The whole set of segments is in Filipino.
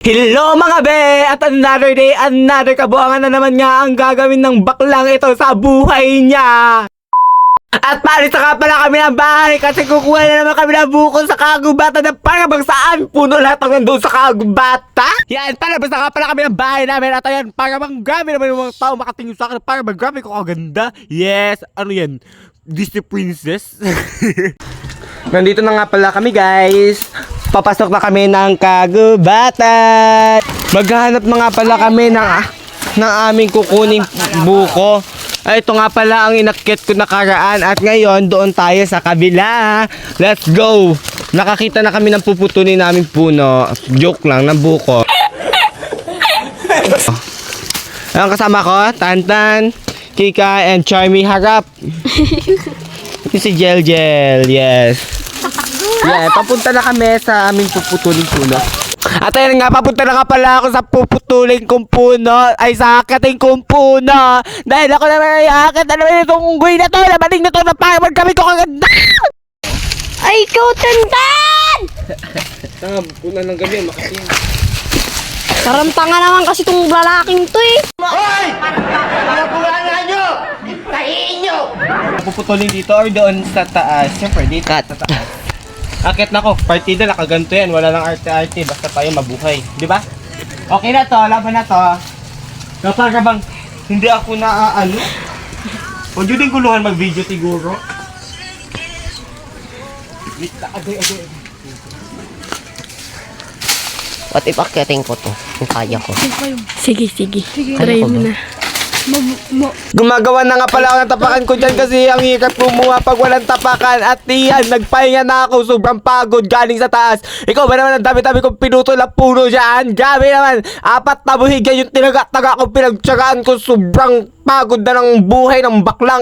Hello mga be! At another day, another kabuangan na naman nga ang gagawin ng baklang ito sa buhay niya! At palis na pala kami ng bahay kasi kukuha na naman kami ng buko sa kagubata na para bang saan puno lahat ng nandun sa kagubata. Yan, palabas na pala kami ng bahay namin at ayan, para bang grabe naman yung mga tao makatingin sa akin, para bang grabe ko kaganda. Yes, ano yan? Disney Princess? Nandito na nga pala kami guys. Papasok na kami ng kagubatan. Maghahanap na nga pala kami ng aming kukuning buko. Ay, ito nga pala ang inakyat ko nakaraan. At ngayon, doon tayo sa kabila. Let's go! Nakakita na kami ng puputulin namin puno. Joke lang, ng buko. Ang kasama ko, Tantan, Kika, and Charmy harap. Ito si Jel Jel, yes. Yan, papunta na kami sa aming puputulin puno. At ayun nga, papunta na nga pala ako sa puputulin kong puno. Ay, sa akating kong puno. Dahil ako naman ay akat na naman itong unggoy na to. Namating na to na parang kami ko kaganda. Ay, ikaw, Tantan! Tanga, puna ng gabi, makating. Parang tanga naman kasi itong lalaking to eh. Hoy! Mga pulala nyo! Tahiin nyo! Puputulin dito or doon sa taas? Siyempre, dito sa taas. Akit na ko, partida, nakaganto yan. Wala lang arte-arte, basta tayo mabuhay. Di ba? Okay na to, laban na to. Kapag bang hindi ako naaano. Huwag yun din kuluhan mag-video siguro. Wait lang, agoy. What if akyatin ko to? Kung kaya ko. Sige. Try mo na. Gumagawa na nga pala ako ng tapakan ko dyan kasi ang hirap kumuha pag walang tapakan. At yan, nagpahinga na ako. Sobrang pagod galing sa taas. Ikaw ba naman ang dami-dami kong pinutol na puno dyan? Grabe naman. 4 na buhig yan yung tinaga-taga ko, pinagtsagaan ko. Sobrang pagod na ng buhay ng baklang.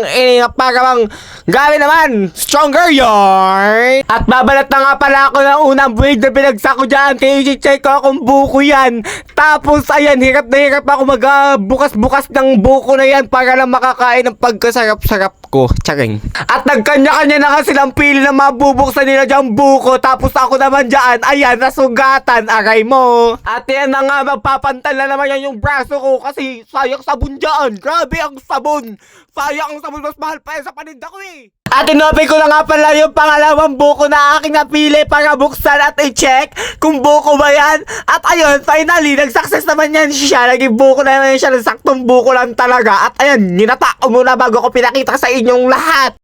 Para bang grabe naman. Stronger yarn. At babalat na nga pala ako ng unang buhig na pinagsak ko dyan. Kaya i-check ko kung buko yan. Tapos ayan, hirap na hirap ako magbukas-bukas ng buko na yan para lang makakain ng pagkasarap-sarap ko. Tsaring. At nagkanya-kanya na nga silang pili na mabubuksan nila dyan buko. Tapos ako naman dyan, ayan, nasugatan. Aray mo. At yan na nga, magpapantal na naman yan yung braso ko kasi sayang sabon dyan. Grabe ang sabon. Sayang ang sabon, mas mahal pa yan sa paninda ko eh. At inopay ko na nga pala yung pangalawang buko na aking napili para buksan at i-check kung buko ba yan. At ayun, finally, nag-success naman yan siya. Naging buko na naman siya, saktong buko lang talaga. At ayun, ninata ko muna bago ko pinakita sa inyong lahat.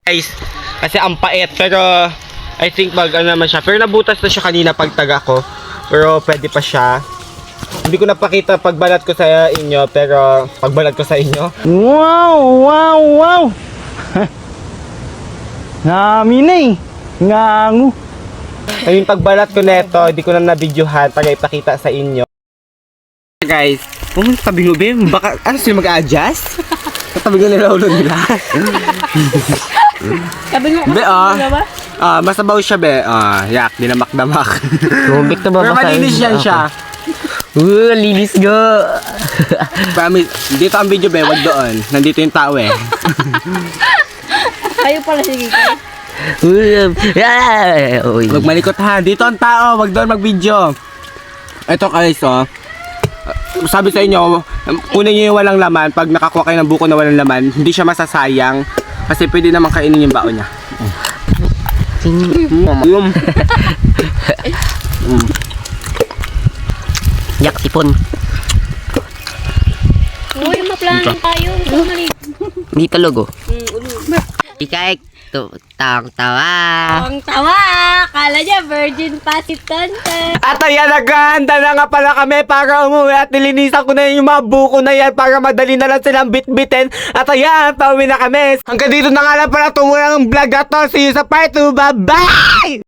Guys, kasi ang pait, pero I think naman siya. Pero nabutas na siya kanina pag taga ko. Pero pwede pa siya. Hindi ko napakita pagbalat ko sa inyo, pero pagbalat ko sa inyo. Wow! Namin na eh. Ngangu. Ayun, pagbalat ko neto, hindi ko na nabidyohan para ipakita sa inyo. Guys, sabi ko, be, baka, ano sila mag-a-adjust? Sabi ko nila ulo nila. Sabi mo, Be, masabaw siya, be. Yak, dinamak-damak. Tubig to ba? Pero malinis yan siya. Linis go! Promise, dito ang video, be, wag doon. Nandito yung tao, eh. kayo pala sige. Wag malikot ha, dito ang tao, wag doon mag-video. Ito guys, sabi sa inyo, kunin nyo yung walang laman. Pag nakakuha kayo ng buko na walang laman, hindi siya masasayang. Kasi pwede naman kainin yung baon niya. Yak, sipon. Uy, maplano tayo. Di talago. Ikay, tawa. Ang tawa! Kala niya virgin pa si Tantan. At ayan, naghahanda na nga pala kami para umuwi at nilinisan ko na yung mga buko na yan para madali na lang silang bitbitin. At ayan, pauwi na kami. Hanggang dito na nga lang pala tumula ng vlog na to. See you sa part 2. Bye-bye!